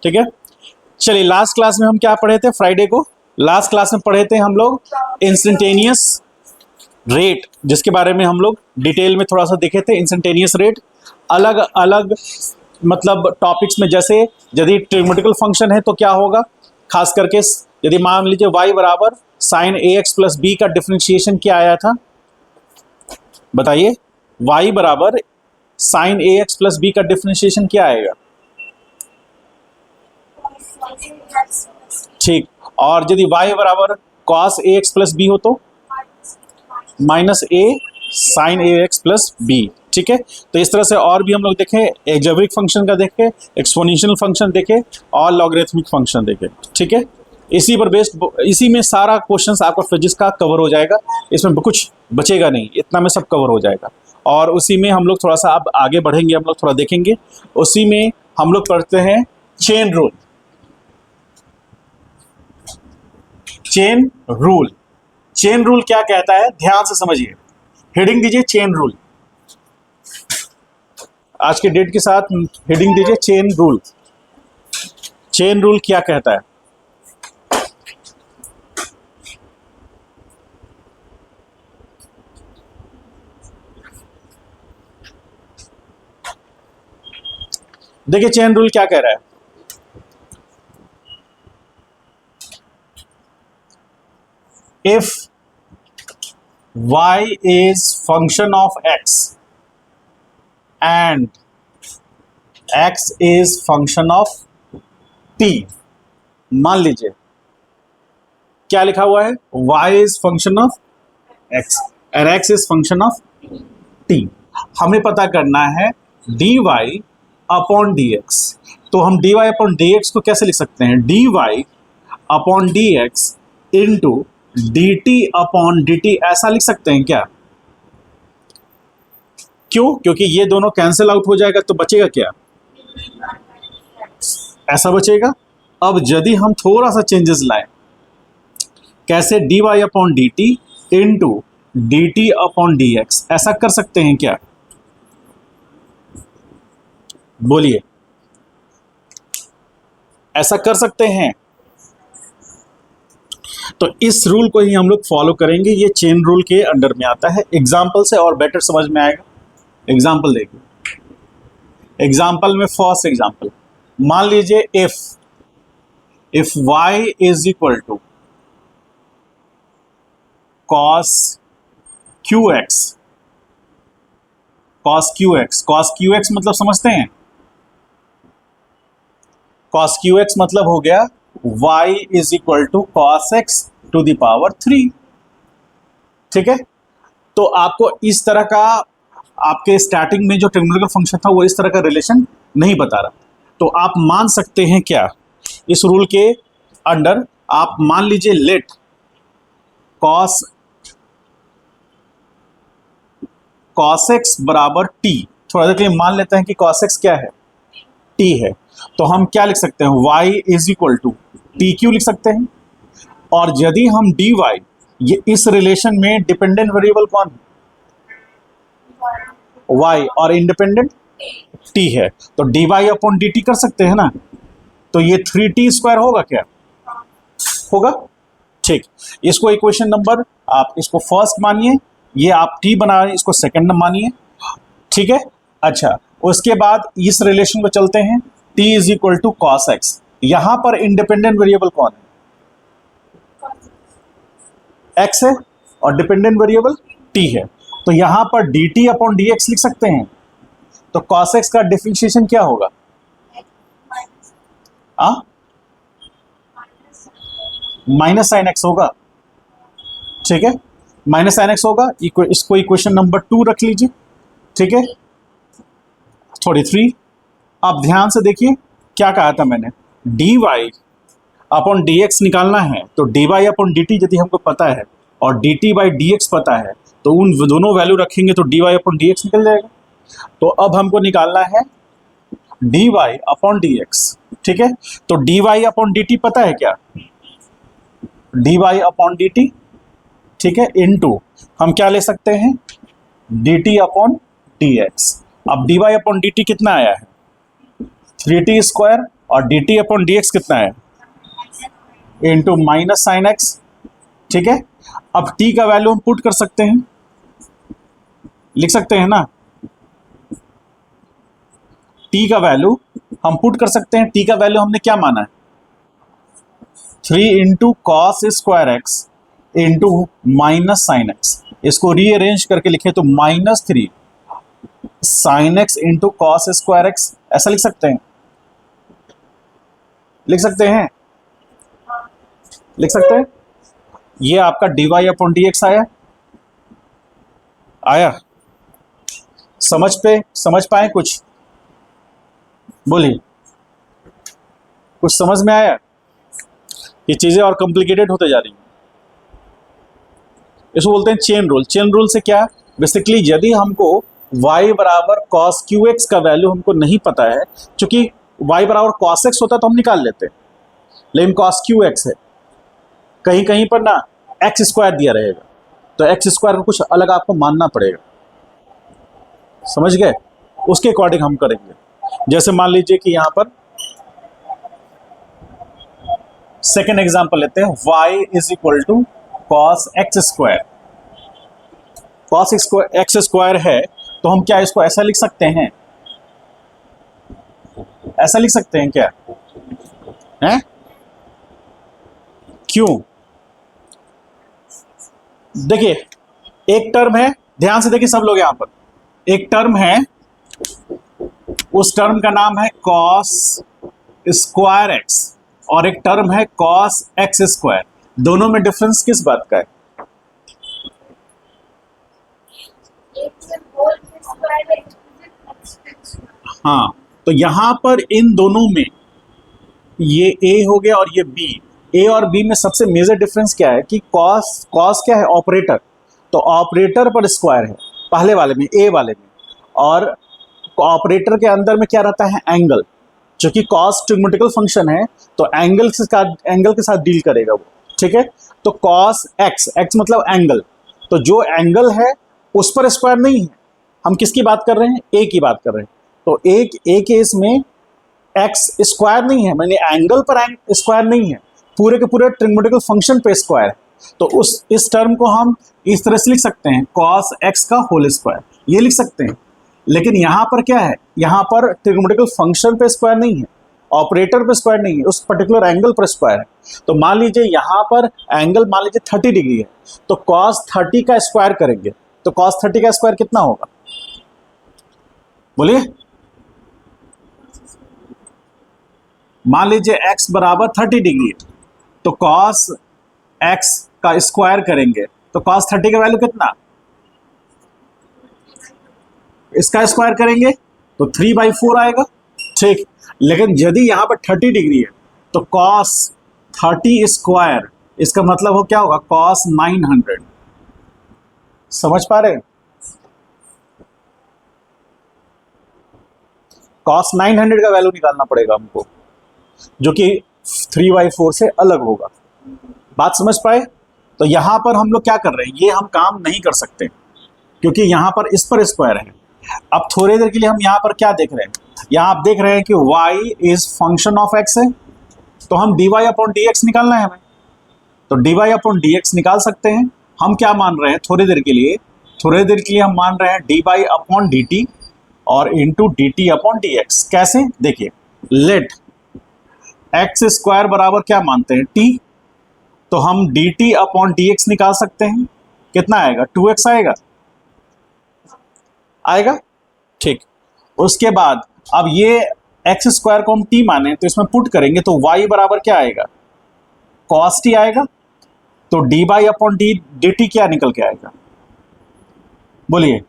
ठीक है, चलिए लास्ट क्लास में हम क्या पढ़े थे, फ्राइडे को लास्ट क्लास में पढ़े थे हम लोग इंस्टेंटेनियस रेट, जिसके बारे में हम लोग डिटेल में थोड़ा सा देखे थे। इंस्टेंटेनियस रेट अलग अलग मतलब टॉपिक्स में, जैसे यदि ट्रिग्नोमेट्रिकल फंक्शन है तो क्या होगा, खास करके यदि मान लीजिए y बराबर साइन ए एक्स प्लस बी का डिफ्रेंशिएशन क्या आया था, बताइए, y बराबर साइन ए एक्स प्लस बी का डिफ्रेंशिएशन क्या आएगा, ठीक। और यदि y बराबर cos A x plus B हो तो माइनस ए साइन ए एक्स प्लस बी, ठीक है। तो इस तरह से और भी हम लोग देखें, एल्जेब्रिक फंक्शन का देखें, एक्सपोनेंशियल फंक्शन देखें और लॉगरिथमिक फंक्शन देखें, ठीक है। इसी पर बेस्ड, इसी में सारा क्वेश्चंस आपका फिजिक्स का कवर हो जाएगा, इसमें कुछ बचेगा नहीं, इतना में सब कवर हो जाएगा। और उसी में हम लोग थोड़ा सा अब आगे बढ़ेंगे, हम लोग थोड़ा देखेंगे। उसी में हम लोग पढ़ते हैं chain rule. Chain rule, chain rule क्या कहता है, ध्यान से समझिए, हेडिंग दीजिए चेन रूल, आज के डेट के साथ हेडिंग दीजिए चेन रूल। चेन रूल क्या कहता है, देखिए चेन रूल क्या कह रहा है, if y is function of x and x is function of t, मान लीजिए क्या लिखा हुआ है, y is function of x and x is function of t, हमें पता करना है dy अपॉन dx। तो हम dy अपॉन dx को कैसे लिख सकते हैं, dy upon dx into dt upon dt, ऐसा लिख सकते हैं क्या, क्यों, क्योंकि ये दोनों कैंसिल आउट हो जाएगा तो बचेगा क्या, ऐसा बचेगा। अब यदि हम थोड़ा सा चेंजेस लाएं, कैसे, dy upon dt into dt upon dx, ऐसा कर सकते हैं क्या, बोलिए, ऐसा कर सकते हैं। तो इस रूल को ही हम लोग फॉलो करेंगे, ये चेन रूल के अंडर में आता है। एग्जाम्पल से और बेटर समझ में आएगा। एग्जाम्पल देखिए, एग्जाम्पल में फर्स्ट एग्जाम्पल, मान लीजिए if y is equal to cos qx, cos qx, cos qx मतलब समझते हैं, cos qx मतलब हो गया y is equal to cos X to the power 3, ठीक है। तो आपको इस तरह का, आपके स्टार्टिंग में जो ट्रिग्नोमेट्रिकल फंक्शन था वो इस तरह का रिलेशन नहीं बता रहा, तो आप मान सकते हैं क्या, इस रूल के अंडर आप मान लीजिए लेट cos x बराबर t, थोड़ा देर के लिए मान लेते हैं कि cos x क्या है, t है, तो हम क्या लिख सकते हैं, y is equal to T Q लिख सकते हैं। और यदि हम dy, ये इस रिलेशन में डिपेंडेंट वेरिएबल कौन है, y, और इंडिपेंडेंट t है, तो dy अपॉन dt कर सकते हैं ना, तो ये 3t स्क्वायर होगा क्या, होगा, ठीक। इसको इक्वेशन नंबर, आप इसको फर्स्ट मानिए, ये आप t बना रहे हैं, इसको सेकंड मानिए, ठीक है। अच्छा, उसके बाद इस रिलेशन को चलते हैं, t is equal to cos X, यहां पर इंडिपेंडेंट वेरिएबल कौन है, x है, और डिपेंडेंट वेरिएबल t है, तो यहां पर dt अपॉन dx लिख सकते हैं। तो cos x का डिफरेंशिएशन क्या होगा, माइनस साइन एक्स होगा, ठीक है, माइनस साइन एक्स होगा। इसको इक्वेशन नंबर 2 रख लीजिए, ठीक है, 3। अब ध्यान से देखिए क्या कहा था मैंने, dy अपॉन dx निकालना है, तो dy अपॉन dt यदि हमको पता है और dt बाई dx पता है, तो उन दोनों वैल्यू रखेंगे तो dy अपॉन dx निकल जाएगा। तो अब हमको निकालना है dy अपॉन dx, ठीक है। तो dy अपॉन dt पता है क्या, dy अपॉन dt, ठीक है, इनटू हम क्या ले सकते हैं, dt अपॉन dx। अब dy अपॉन dt कितना आया है, 3t स्क्वायर और D T upon D x कितना है, इंटू माइनस साइन एक्स। ठीक है, अब t का वैल्यू हम पुट कर सकते हैं, लिख सकते हैं ना, t का वैल्यू हम पुट कर सकते हैं। t का वैल्यू हमने क्या माना है, 3 into cos square x into minus sine x. इसको रीअरेंज करके लिखे तो -3 sign X into cos square x, ऐसा लिख सकते हैं, लिख सकते हैं, लिख सकते हैं। ये आपका dy अपॉन डी एक्स आया, आया, समझ पाए कुछ, बोलिए, कुछ समझ में आया? ये चीजें और कॉम्प्लिकेटेड होते जा रही हैं। इसको बोलते हैं चेन रूल। चेन रूल से क्या, बेसिकली यदि हमको y बराबर कॉस क्यू एक्स का वैल्यू हमको नहीं पता है, क्योंकि y बराबर कॉस एक्स होता तो हम निकाल लेते, लेकिन कॉस क्यू एक्स है, कहीं कहीं पर ना एक्स स्क्वायर दिया रहेगा, तो एक्स स्क्वायर को कुछ अलग आपको मानना पड़ेगा, समझ गए? उसके अकॉर्डिंग हम करेंगे। जैसे मान लीजिए कि यहां पर सेकेंड एग्जांपल लेते हैं, y is equal to cos X square. Cos X square है तो हम क्या इसको ऐसा लिख सकते हैं, ऐसा लिख सकते हैं क्या है? क्यों? देखिए एक टर्म है, ध्यान से देखिए सब लोग यहां पर, एक टर्म है, उस टर्म का नाम है कॉस स्क्वायर एक्स, और एक टर्म है कॉस एक्स स्क्वायर। दोनों में डिफरेंस किस बात का है? हाँ, तो यहां पर इन दोनों में ये a हो गया और ये b, a और b में सबसे मेजर डिफरेंस क्या है कि कॉस क्या है, ऑपरेटर, तो ऑपरेटर पर स्क्वायर है पहले वाले में, a वाले में, और ऑपरेटर के अंदर में क्या रहता है, एंगल, क्योंकि कॉस ट्रिग्नोमेट्रिकल फंक्शन है तो एंगल के साथ डील करेगा वो। ठीक है, तो कॉस एक्स, एक्स मतलब एंगल, तो जो एंगल है उस पर स्क्वायर नहीं है, हम किसकी बात कर रहे हैं, ए की बात कर रहे हैं, तो ए केस में एक्स स्क्वायर नहीं है, मैंने एंगल पर स्क्वायर नहीं है, पूरे के पूरे ट्रिग्नोमेट्रिकल फंक्शन पे स्क्वायर है, तो इस टर्म को हम इस तरह से लिख सकते हैं, कॉस एक्स का होल स्क्वायर, ये लिख सकते हैं। लेकिन यहाँ पर क्या है, यहाँ पर ट्रिग्नोमेट्रिकल फंक्शन पे स्क्वायर नहीं है, ऑपरेटर पे स्क्वायर नहीं है, उस पर्टिकुलर एंगल पर स्क्वायर है। तो मान लीजिए यहाँ पर एंगल मान लीजिए 30 डिग्री है, तो कॉस 30 का स्क्वायर करेंगे, तो कॉस 30 का स्क्वायर कितना होगा, बोलिए? मान लीजिए x बराबर 30 डिग्री है, तो कॉस x का स्क्वायर करेंगे तो कॉस 30 का वैल्यू कितना, इसका स्क्वायर करेंगे तो 3/4 आएगा। ठीक, लेकिन यदि यहां पर 30 डिग्री है तो कॉस 30 स्क्वायर, इसका मतलब हो क्या होगा, कॉस 900। समझ पा रहे हैं? कॉस 900 का वैल्यू निकालना पड़ेगा हमको, जो कि 3/4 से अलग होगा। बात समझ पाए? तो यहां पर हम लोग क्या कर रहे हैं, ये हम काम नहीं कर सकते क्योंकि यहां पर इस पर स्क्वायर है। अब थोड़ी देर के लिए हम यहां पर क्या देख रहे हैं, यहां आप देख रहे हैं कि y is function of x है, तो हम dy अपॉन dx निकालना है हमें, तो dy अपॉन dx निकाल सकते हैं। हम क्या मान रहे हैं, थोड़ी देर के लिए हम मान रहे हैं dy अपॉन dt और इंटू dt अपॉन dx। कैसे, देखिए, लेट एक्स स्क्वायर बराबर क्या मानते हैं, t, तो हम dt अपॉन dx निकाल सकते हैं, कितना आएगा, 2x आएगा। ठीक, उसके बाद अब ये एक्स स्क्वायर को हम t माने तो इसमें पुट करेंगे तो y बराबर क्या आएगा, cos t आएगा, तो dy अपॉन dt क्या निकल के आएगा, बोलिए,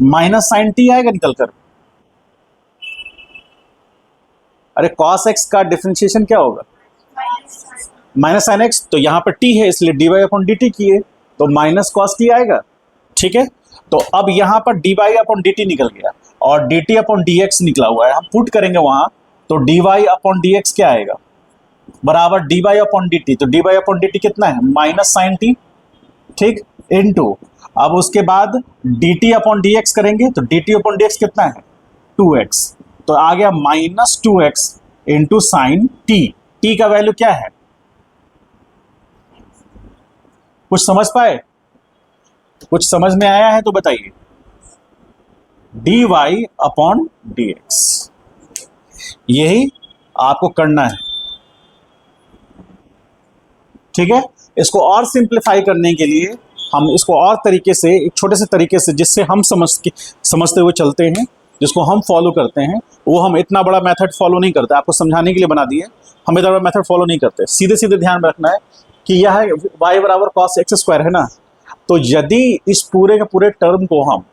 माइनस साइन t आएगा निकल कर। अरे cos x का डिफरेंशिएशन क्या होगा, माइनस साइन x, तो यहाँ पर t है इसलिए dy अपॉन dt किए तो माइनस cos t आएगा। ठीक है, तो अब यहाँ पर dy अपॉन dt निकल गया और dt अपॉन dx निकला हुआ है, हम पुट करेंगे वहां तो dy अपॉन dx क्या आएगा, बराबर dy अपॉन dt, तो dy अपॉन dt कितना है, माइनस साइन t। ठीक, इनटू अब उसके बाद dt अपॉन dx करेंगे तो dt अपॉन dx कितना है, 2x, तो आ गया -2x into sine T. T का वैल्यू क्या है, कुछ समझ पाए, कुछ समझ में आया है तो बताइए। dy अपॉन dx, यही आपको करना है। ठीक है, इसको और सिंप्लीफाई करने के लिए हम इसको और तरीके से, एक छोटे से तरीके से जिससे हम समझते हुए चलते हैं, जिसको हम फॉलो करते हैं, वो हम इतना बड़ा मेथड फॉलो नहीं करते, आपको समझाने के लिए बना दिए, हम इतना बड़ा मेथड फॉलो नहीं करते। सीधे सीधे ध्यान में रखना है कि यह y बराबर कॉस एक्स स्क्वायर है ना, तो यदि इस पूरे के पूरे टर्म को हम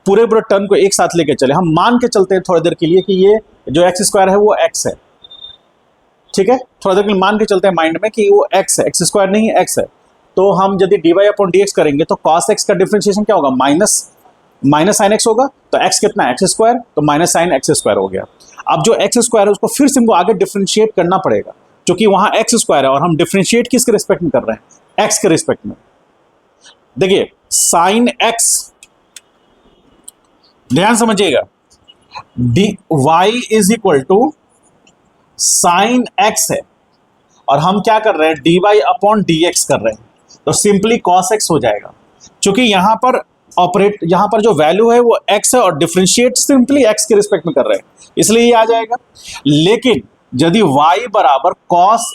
पूरे टर्म को एक साथ लेके चले, हम मान के चलते हैं थोड़ी देर के लिए कि ये जो एक्स स्क्वायर है वो एक्स है। ठीक है, थोड़ा देर के लिए मान के चलते हैं माइंड में कि वो एक्स है, एक्स स्क्वायर नहीं एक्स है। तो हम यदि dy अपॉन dx करेंगे तो cos x का डिफरेंशिएशन क्या होगा, माइनस साइन एक्स होगा। तो x कितना है, एक्स स्क्वायर, तो माइनस साइन एक्स स्क्वायर हो गया। अब जो एक्स स्क्वायर है उसको फिर से हमको आगे डिफरेंशिएट करना पड़ेगा, क्योंकि वहां एक्स स्क्वायर है और हम डिफरेंशिएट किसके रिस्पेक्ट में कर रहे हैं, एक्स के रिस्पेक्ट में। देखिए साइन एक्स, ध्यान समझिएगा, y is equal to sine X है और हम क्या कर रहे हैं, dy अपॉन dx कर रहे हैं, तो सिंपली cos x हो जाएगा। क्योंकि यहां पर जो वैल्यू है वो x है और डिफरेंशिएट सिंपली x के रिस्पेक्ट में कर रहे हैं, इसलिए ये आ जाएगा। लेकिन यदि y बराबर cos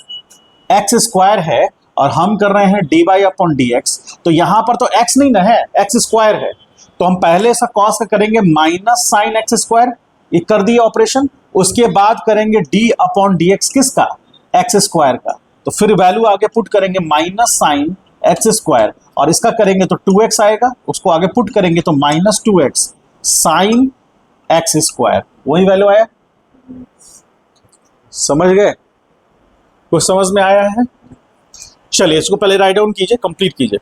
x स्क्वायर है और हम कर रहे हैं dy अपॉन dx, तो यहां पर तो x नहीं ना है, x स्क्वायर है, तो हम पहले से cos का करेंगे माइनस साइन एक्स स्क्वायर, ये कर दिए ऑपरेशन। उसके बाद करेंगे d अपॉन dx किसका, एक्स स्क्वायर का, तो फिर वैल्यू आगे पुट करेंगे माइनस साइन एक्स स्क्वायर, और इसका करेंगे तो 2x आएगा, उसको आगे पुट करेंगे तो minus 2x sine x square, वही वैल्यू आया। समझ गए, कुछ समझ में आया है। चलिए इसको पहले राइट डाउन कीजिए, कंप्लीट कीजिए,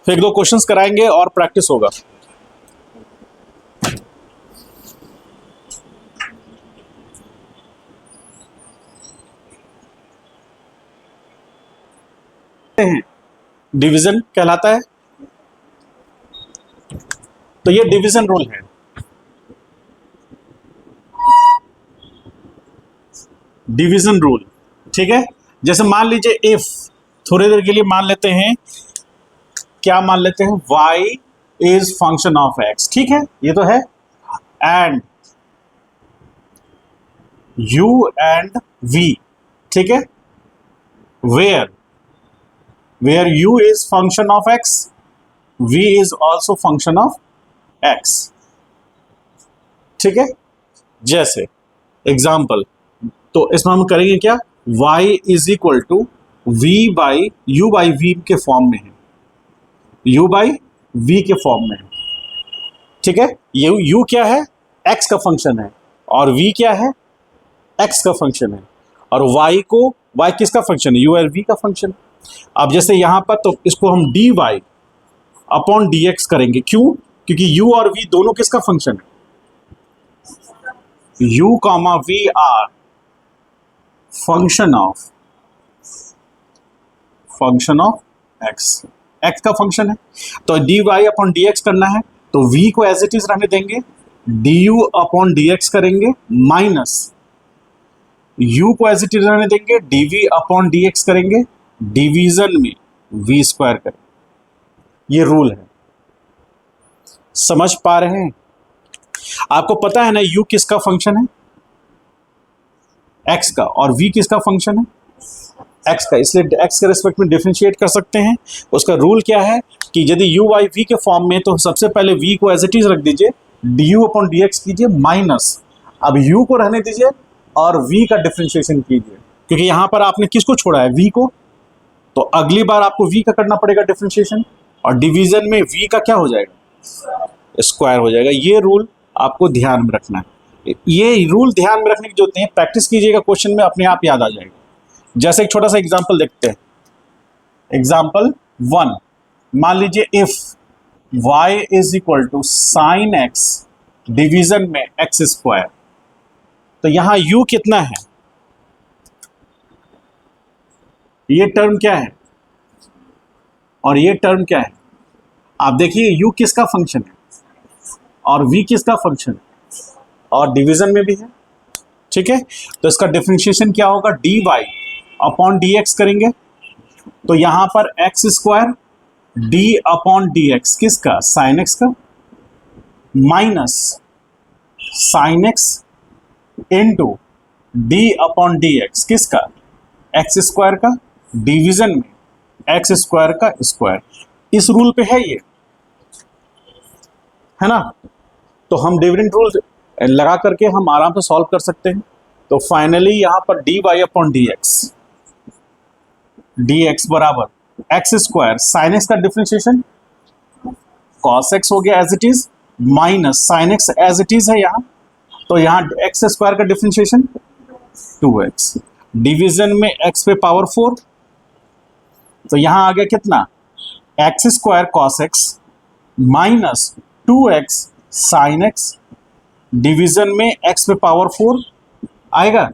फिर एक दो क्वेश्चंस कराएंगे और प्रैक्टिस होगा। डिवीजन कहलाता है, तो ये डिवीजन रूल है। डिवीजन रूल, ठीक है। जैसे मान लीजिए इफ, थोड़ी देर के लिए मान लेते हैं, क्या मान लेते हैं, y is function of x, ठीक है, ये तो है, एंड u एंड v, ठीक है, where u is function of x, v is also function of x, ठीक है। जैसे एग्जाम्पल, तो इसमें हम करेंगे क्या, y is equal to v by u by v के फॉर्म में है, u बाई v के फॉर्म में है, ठीक है। ये u क्या है, x का फंक्शन है, और v क्या है, x का फंक्शन है, और y किसका फंक्शन है, u और v का फंक्शन। अब जैसे यहां पर, तो इसको हम dy अपॉन dx करेंगे, क्यों, क्योंकि u और v दोनों किसका फंक्शन है, u comma v are function of x का फंक्शन है। तो dy अपॉन dx करना है, तो v को एज इट इज रहने देंगे, du अपॉन dx करेंगे, माइनस u को एज इट इज रहने देंगे, dv अपॉन dx करेंगे, डिवीजन में v स्क्वायर करें। ये रूल है, समझ पा रहे हैं। आपको पता है ना u किसका फंक्शन है, x का, और v किसका फंक्शन है, x का, इसलिए x के रिस्पेक्ट में डिफरेंशिएट कर सकते हैं। उसका रूल क्या है कि यदि u बाई v के फॉर्म में, तो सबसे पहले v को एज इट इज रख दीजिए, du अपॉन dx कीजिए, माइनस अब u को रहने दीजिए और v का डिफरेंशिएशन कीजिए, क्योंकि यहां पर आपने किसको छोड़ा है, v को, तो अगली बार आपको v का करना पड़ेगा डिफरेंशिएशन, और डिवीजन में v का क्या हो जाएगा, स्क्वायर हो जाएगा। ये रूल आपको ध्यान में रखना है। ये रूल ध्यान में रखने की जरूरत नहीं है, प्रैक्टिस कीजिएगा, क्वेश्चन में अपने आप याद आ जाएगा। जैसे एक छोटा सा एग्जांपल देखते हैं, एग्जांपल 1, मान लीजिए if y is equal to sine x division में x स्क्वायर, तो यहां u कितना है, ये टर्म क्या है और ये टर्म क्या है। आप देखिए u किसका फंक्शन है और v किसका फंक्शन है, और डिवीजन में भी है, ठीक है, तो इसका डिफरेंशिएशन क्या होगा, D Y upon D X करेंगे, तो यहां पर X square D upon D X किसका, साइन एक्स का, minus sine X into D upon D X किसका, एक्स स्क्वायर का, डिवीजन में एक्स स्क्वायर का स्क्वायर। इस रूल पे है ये, है ना, तो हम डिविडेंड रूल लगा करके हम आराम से सॉल्व कर सकते हैं। तो फाइनली यहां पर D Y upon D X बराबर एक्स स्क्वायर साइन एक्स का डिफरेंशिएशन कॉस एक्स हो गया as it is, minus sine X as it is है यहाँ, तो यहाँ एक्स स्क्वायर का डिफरेंशिएशन 2x, डिवीजन में x पे पावर 4, तो यहां आ गया कितना, X square cos X minus 2x sine X, division में x पे पावर 4 आएगा,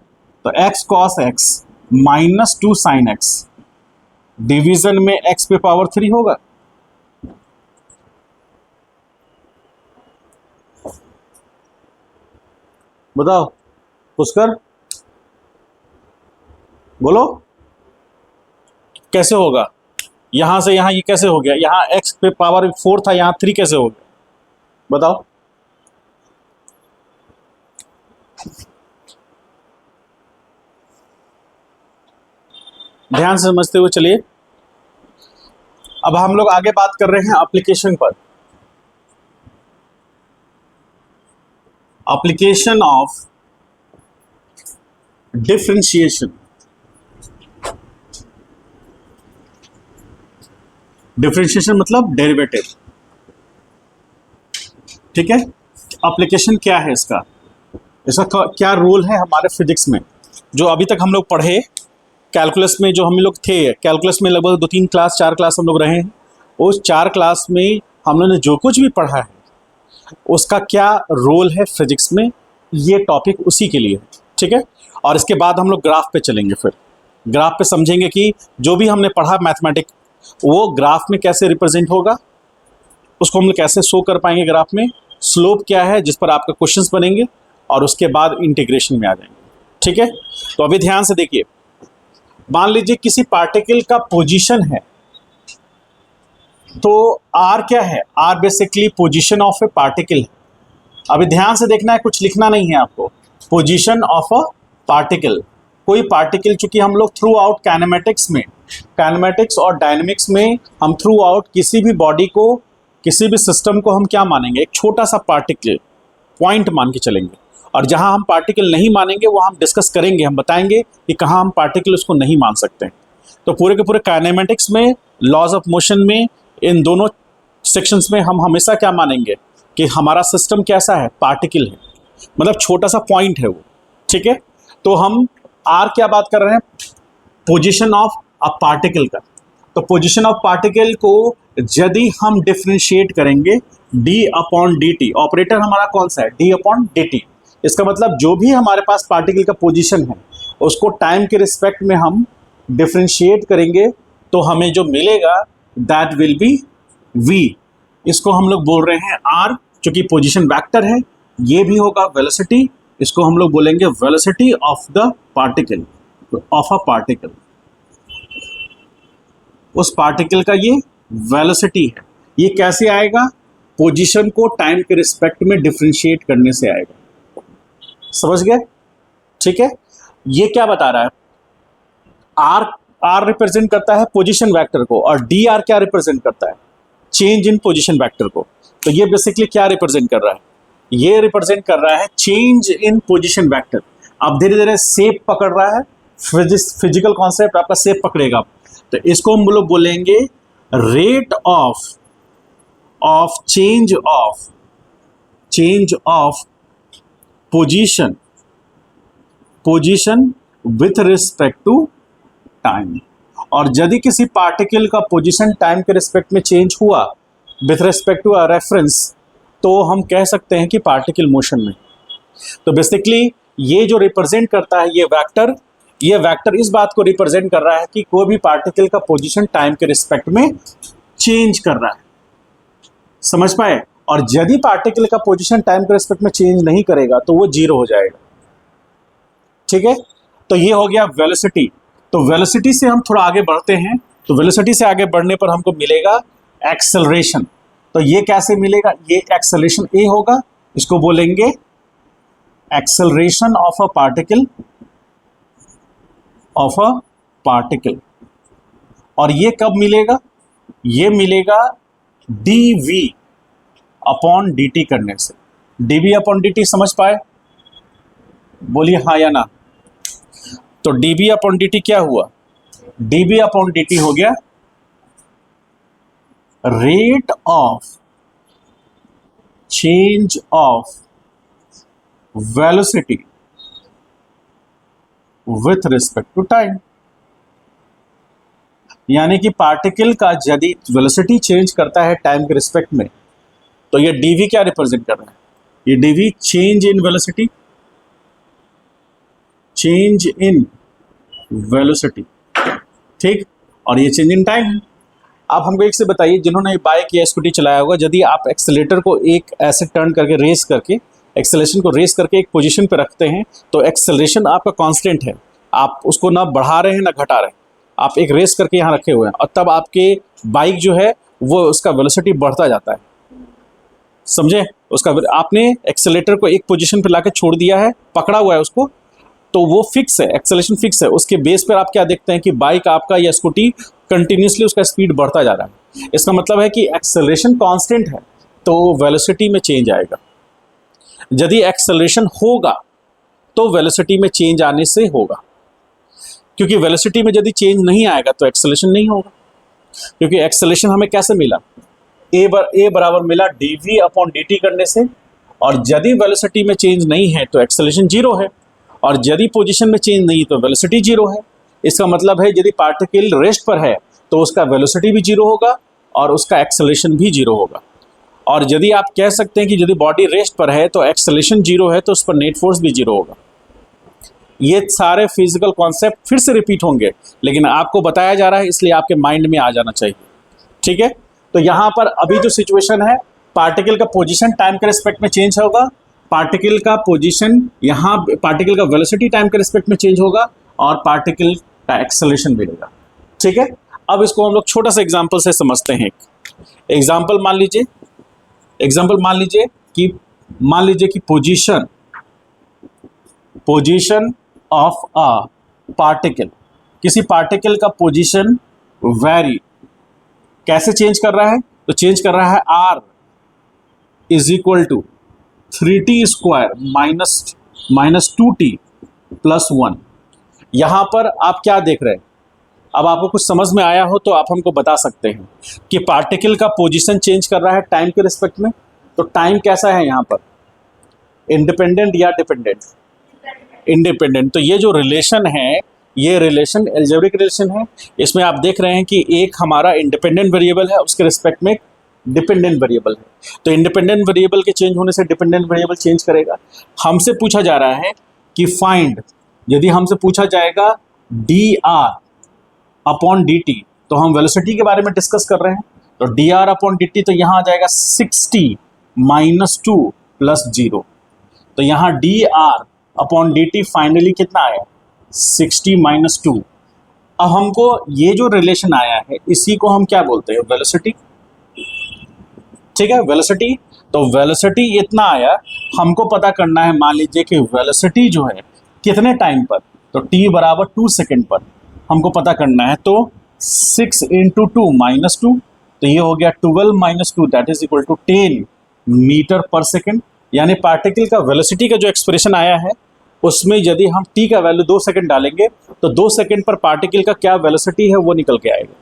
तो x cos x minus 2 sign x, division में x पे पावर 3 होगा। बताओ पुष्कर, बोलो कैसे होगा, यहां से यहां ये कैसे हो गया, यहां x पे पावर 4 था, यहां 3 कैसे हो गया, बताओ। ध्यान से समझते हुए चलिए, अब हम लोग आगे बात कर रहे हैं एप्लीकेशन पर। Application of differentiation. डिफरेंशिएशन मतलब डेरिवेटिव, ठीक है। एप्लीकेशन क्या है इसका, इसका क्या रोल है हमारे फिजिक्स में, जो अभी तक हम लोग पढ़े कैलकुलस में, जो हम लोग थे कैलकुलस में लगभग 2-3 क्लास 4 क्लास हम लोग रहे हैं, उस 4 क्लास में हम लोगों ने जो कुछ भी पढ़ा है उसका क्या रोल है फिजिक्स में, ये टॉपिक उसी के लिए है, ठीक है। और इसके बाद हम लोग ग्राफ पे चलेंगे, फिर ग्राफ पे समझेंगे कि जो भी हमने पढ़ा मैथमेटिक्स वो ग्राफ में कैसे रिप्रेजेंट होगा, उसको हम लोग कैसे शो कर पाएंगे ग्राफ में, स्लोप क्या है जिस पर आपका क्वेश्चंस बनेंगे, और उसके बाद इंटीग्रेशन में आ जाएंगे, ठीक है। तो अभी ध्यान से देखिए, मान लीजिए किसी पार्टिकल का पोजीशन है, तो आर क्या है, R basically position of a particle है। अभी ध्यान से देखना है, कुछ लिखना नहीं है आपको, पोजीशन ऑफ अ पार्टिकल, कोई पार्टिकल, चूंकि हम लोग थ्रू आउट कैनेमेटिक्स में, कैनेमेटिक्स और डायनेमिक्स में हम थ्रू आउट किसी भी बॉडी को, किसी भी सिस्टम को हम क्या मानेंगे, एक छोटा सा पार्टिकल पॉइंट मान के चलेंगे, और जहां हम पार्टिकल नहीं मानेंगे वो हम डिस्कस करेंगे, हम बताएंगे कि कहाँ हम पार्टिकल उसको नहीं मान सकते हैं। तो पूरे के पूरे काइनेमेटिक्स में, लॉज ऑफ मोशन में, इन दोनों सेक्शंस में हम हमेशा क्या मानेंगे कि हमारा सिस्टम कैसा है, पार्टिकल है, मतलब छोटा सा पॉइंट है वो, ठीक है। तो हम आर क्या बात कर रहे हैं, पोजीशन ऑफ अ पार्टिकल का। तो पोजीशन ऑफ पार्टिकल को यदि हम डिफरेंशिएट करेंगे D upon D T, operator हमारा कौन सा है, डी अपॉन डी टी, इसका मतलब जो भी हमारे पास पार्टिकल का पोजीशन है उसको टाइम के रिस्पेक्ट में हम डिफरेंशिएट करेंगे, तो हमें जो मिलेगा दैट विल बी वी। इसको हम लोग बोल रहे हैं आर, चूंकि पोजीशन वेक्टर है, ये भी होगा वेलोसिटी, इसको हम लोग बोलेंगे velocity of the particle, of a particle, उस पार्टिकल का ये वेलोसिटी है। ये कैसे आएगा, पोजीशन को टाइम के रिस्पेक्ट में डिफरेंशिएट करने से आएगा, समझ गए, ठीक है। ये क्या बता रहा है, आर, आर रिप्रेजेंट करता है पोजीशन वेक्टर को, और डी आर क्या रिप्रेजेंट करता है, चेंज इन पोजीशन वेक्टर को। तो ये बेसिकली क्या रिप्रेजेंट कर रहा है, ये रिप्रेजेंट कर रहा है चेंज इन पोजीशन वेक्टर। अब धीरे धीरे शेप पकड़ रहा है, फिजिकल कॉन्सेप्ट आपका शेप पकड़ेगा, तो इसको हम लोग बोलेंगे rate of change of position with respect to time. और यदि किसी पार्टिकल का पोजीशन टाइम के रिस्पेक्ट में चेंज हुआ with respect to a reference, तो हम कह सकते हैं कि पार्टिकल मोशन में। तो बेसिकली ये जो रिप्रेजेंट करता है ये वेक्टर इस बात को रिप्रेजेंट कर रहा है कि कोई भी पार्टिकल का पोजीशन टाइम के रिस्पेक्ट में चेंज कर रहा है, समझ पाए। और यदि पार्टिकल का पोजीशन टाइम के रिस्पेक्ट में चेंज नहीं करेगा तो वो जीरो हो जाएगा, ठीक है, तो ये हो गया वेलोसिटी। तो वेलोसिटी से हम थोड़ा आगे बढ़ते हैं, तो वेलोसिटी से आगे बढ़ने पर हमको मिलेगा एक्सेलरेशन। तो ये कैसे मिलेगा, ये एक्सेलरेशन ए होगा, इसको बोलेंगे एक्सेलरेशन ऑफ अ पार्टिकल। और ये कब मिलेगा, ये मिलेगा dv अपॉन dt करने से। dv अपॉन dt समझ पाए, बोलिए हाँ या ना। तो dv अपॉन dt क्या हुआ, dv अपॉन dt हो गया rate of change of velocity with respect to time. यानी कि पार्टिकल का यदि वेलोसिटी चेंज करता है टाइम के रिस्पेक्ट में, तो ये dv क्या रिप्रेजेंट कर रहा है, ये dv change in velocity, change in velocity, ठीक, और ये चेंज इन टाइम। आप हमको एक से बताइए, जिन्होंने बाइक या स्कूटी चलाया होगा, यदि आप एक्सेलेटर को एक ऐसे टर्न करके रेस करके, एक्सेलरेशन को रेस करके एक पोजीशन पे रखते हैं, तो एक्सेलरेशन आपका कांस्टेंट है, आप उसको ना बढ़ा रहे हैं ना घटा रहे हैं, आप एक रेस करके यहाँ रखे हुए हैं, और तब आपके बाइक जो है वो उसका वेलोसिटी बढ़ता जाता है, समझे। उसका आपने एक्सेलेटर को एक पोजीशन पे लाके छोड़ दिया है, पकड़ा हुआ है उसको, तो वो फिक्स है, एक्सेलरेशन फिक्स है, उसके बेस पर आप क्या देखते हैं कि बाइक आपका या स्कूटी कंटिन्यूसली उसका स्पीड बढ़ता जा रहा है। इसका मतलब है कि एक्सेलरेशन कांस्टेंट है, तो वेलोसिटी में चेंज आएगा। यदि एक्सेलरेशन होगा तो वेलोसिटी में चेंज आने से होगा, क्योंकि वेलोसिटी में यदि चेंज नहीं आएगा तो एक्सेलरेशन नहीं होगा। क्योंकि एक्सेलरेशन हमें कैसे मिला, ए बराबर मिला dv अपॉन dt करने से, और यदि वेलोसिटी में चेंज नहीं है तो एक्सेलरेशन जीरो है, और यदि पोजीशन में चेंज नहीं तो वेलोसिटी जीरो है। इसका मतलब है यदि पार्टिकल रेस्ट पर है तो उसका वेलोसिटी भी जीरो होगा और उसका एक्सेलरेशन भी जीरो होगा। और यदि आप कह सकते हैं कि यदि बॉडी रेस्ट पर है तो एक्सेलरेशन जीरो है, तो उस पर नेट फोर्स भी जीरो होगा। ये सारे फिजिकल कॉन्सेप्ट फिर से रिपीट होंगे, लेकिन आपको बताया जा रहा है इसलिए आपके माइंड में आ जाना चाहिए, ठीक है। तो यहाँ पर अभी जो सिचुएशन है, पार्टिकल का पोजीशन टाइम के रिस्पेक्ट में चेंज होगा, पार्टिकल का पोजीशन यहाँ, पार्टिकल का वेलोसिटी टाइम के रिस्पेक्ट में चेंज होगा, और पार्टिकल का एक्सेलरेशन मिलेगा, ठीक है। अब इसको हम लोग छोटा सा एग्जांपल से समझते हैं। एग्जांपल मान लीजिए कि पोजीशन ऑफ अ पार्टिकल, किसी पार्टिकल का पोजीशन वेरी कैसे चेंज कर रहा है, तो चेंज कर रहा है r is equal to 3t square minus 2t plus 1। यहाँ पर आप क्या देख रहे हैं, अब आपको कुछ समझ में आया हो तो आप हमको बता सकते हैं कि पार्टिकल का पोजीशन चेंज कर रहा है टाइम के रिस्पेक्ट में। तो टाइम कैसा है यहाँ पर, इंडिपेंडेंट या डिपेंडेंट, इंडिपेंडेंट। तो ये जो रिलेशन है, ये रिलेशन एल्जेब्रिक रिलेशन है। इसमें आप देख रहे हैं कि एक हमारा इंडिपेंडेंट वेरिएबल है, उसके रिस्पेक्ट में डिपेंडेंट वेरिएबल है। तो इंडिपेंडेंट वेरिएबल के चेंज होने से डिपेंडेंट वेरिएबल चेंज करेगा। हमसे पूछा जा रहा है कि फाइंड, यदि हमसे पूछा जाएगा dr अपॉन dt, तो हम वेलोसिटी के बारे में डिस्कस कर रहे हैं, तो dr अपॉन dt, तो यहाँ आ जाएगा 60 माइनस 2 प्लस 0। तो यहाँ dr अपॉन dt फाइनली कितना आया, 60 माइनस 2। अब हमको ये जो रिलेशन आया है इसी को हम क्या बोलते हैं, वेलोसिटी, ठीक है, वेलोसिटी। तो वेलोसिटी इतना आया, हमको पता करना है, मान लीजिए कि वेलोसिटी जो है कितने टाइम पर, तो t बराबर 2 सेकेंड पर हमको पता करना है। तो 6 इंटू 2 माइनस 2, तो ये हो गया 12 minus 2 that is equal to 10 metre per second. यानी पार्टिकल का वेलोसिटी का जो एक्सप्रेशन आया है उसमें यदि हम t का वैल्यू 2 सेकेंड डालेंगे तो 2 सेकेंड पर पार्टिकल का क्या वेलोसिटी है वो निकल के आएगा।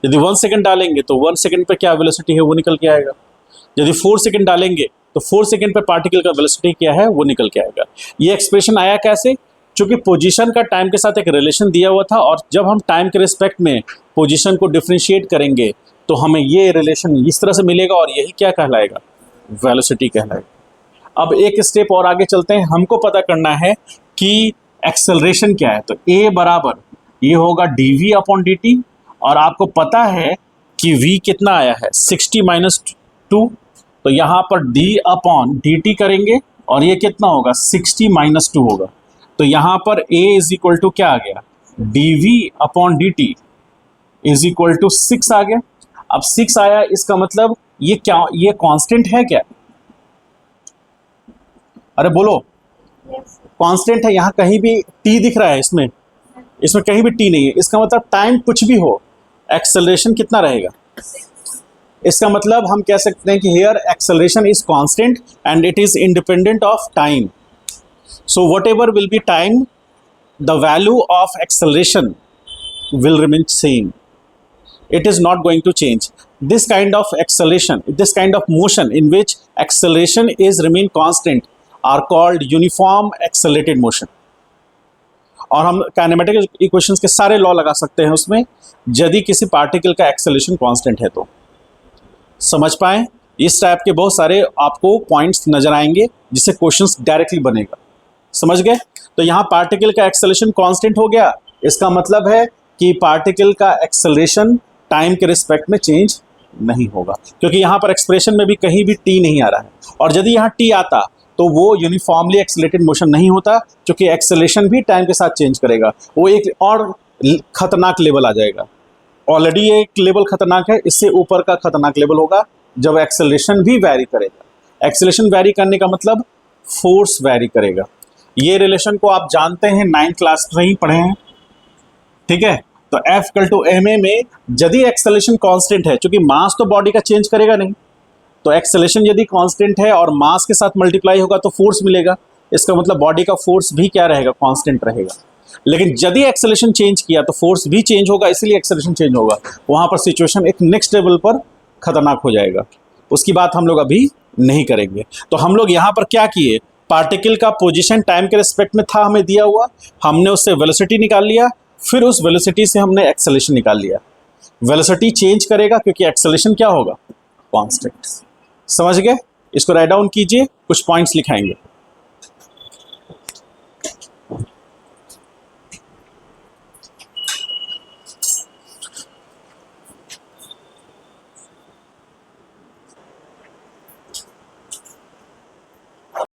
यदि 1 सेकेंड डालेंगे तो 1 सेकेंड पर क्या वेलोसिटी है वो निकल के आएगा। यदि 4 सेकेंड डालेंगे तो 4 सेकेंड पर पार्टिकल का वेलोसिटी क्या है वो निकल के आएगा। ये एक्सप्रेशन आया कैसे, क्योंकि पोजीशन का टाइम के साथ एक रिलेशन दिया हुआ था, और जब हम टाइम के रिस्पेक्ट में पोजीशन को डिफ्रेंशिएट करेंगे तो हमें ये रिलेशन इस तरह से मिलेगा, और यही क्या कहलाएगा, वेलोसिटी कहलाएगा। अब एक स्टेप और आगे चलते हैं, हमको पता करना है कि एक्सेलरेशन क्या है। तो a बराबर ये होगा dv अपॉन dt, और आपको पता है कि v कितना आया है 60 माइनस 2, तो यहाँ पर d अपॉन dt करेंगे और ये कितना होगा 60 माइनस 2 होगा। तो यहां पर a इज इक्वल टू क्या आ गया, dv upon dt is equal to 6 आ गया। अब 6 आया, इसका मतलब ये क्या, ये कांस्टेंट है क्या? अरे बोलो, कांस्टेंट है। यहां कहीं भी t दिख रहा है? इसमें कहीं भी t नहीं है। इसका मतलब टाइम कुछ भी हो, एक्सेलरेशन कितना रहेगा? इसका मतलब हम कह सकते हैं कि here acceleration is constant and it is independent of time. So what ever will be time, the value of acceleration will remain same. It is not going to change. This kind of acceleration, this kind of motion in which acceleration is remain constant are called uniform accelerated motion. और हम kinematic equations के सारे law लगा सकते हैं उसमें, यदि किसी पार्टिकल का एक्सेलरेशन कांस्टेंट है तो। समझ पाए? इस टाइप के बहुत सारे आपको पॉइंट्स नजर आएंगे जिससे क्वेश्चंस डायरेक्टली बनेगा। समझ गए? तो यहाँ पार्टिकल का एक्सेलरेशन कांस्टेंट हो गया, इसका मतलब है कि पार्टिकल का एक्सेलरेशन टाइम के रिस्पेक्ट में चेंज नहीं होगा, क्योंकि यहाँ पर एक्सप्रेशन में भी कहीं भी टी नहीं आ रहा है। और यदि यहाँ टी आता तो वो यूनिफॉर्मली एक्सेलरेटेड मोशन नहीं होता, क्योंकि एक्सेलरेशन भी टाइम के साथ चेंज करेगा, वो एक और खतरनाक लेवल आ जाएगा। ऑलरेडी एक लेवल खतरनाक है, इससे ऊपर का खतरनाक लेवल होगा जब एक्सेलरेशन भी वैरी करेगा। एक्सेलरेशन वैरी करने का मतलब फोर्स वैरी करेगा। ये रिलेशन को आप जानते हैं, 9th क्लास में ही पढ़े हैं, ठीक है? तो F इक्वल टू ma में यदि एक्सेलरेशन कांस्टेंट है, क्योंकि मास तो बॉडी का चेंज करेगा नहीं, तो एक्सेलरेशन यदि कांस्टेंट है और मास के साथ मल्टीप्लाई होगा तो फोर्स मिलेगा। इसका मतलब बॉडी का फोर्स भी क्या रहेगा? कांस्टेंट रहेगा। लेकिन यदि एक्सेलरेशन चेंज किया तो फोर्स भी चेंज होगा, इसीलिए एक्सेलरेशन चेंज होगा। वहां पर सिचुएशन एक नेक्स्ट लेवल पर खतरनाक हो जाएगा। उसकी बात हम लोग अभी नहीं करेंगे। तो हम लोग यहाँ पर क्या किए, पार्टिकल का पोजीशन टाइम के रिस्पेक्ट में था, हमें दिया हुआ, हमने उससे वेलोसिटी निकाल लिया, फिर उस वेलोसिटी से हमने एक्सेलरेशन निकाल लिया। वेलोसिटी चेंज करेगा क्योंकि एक्सेलरेशन क्या होगा? कांस्टेंट। समझ गए? इसको राइट डाउन कीजिए, कुछ पॉइंट्स लिखाएंगे।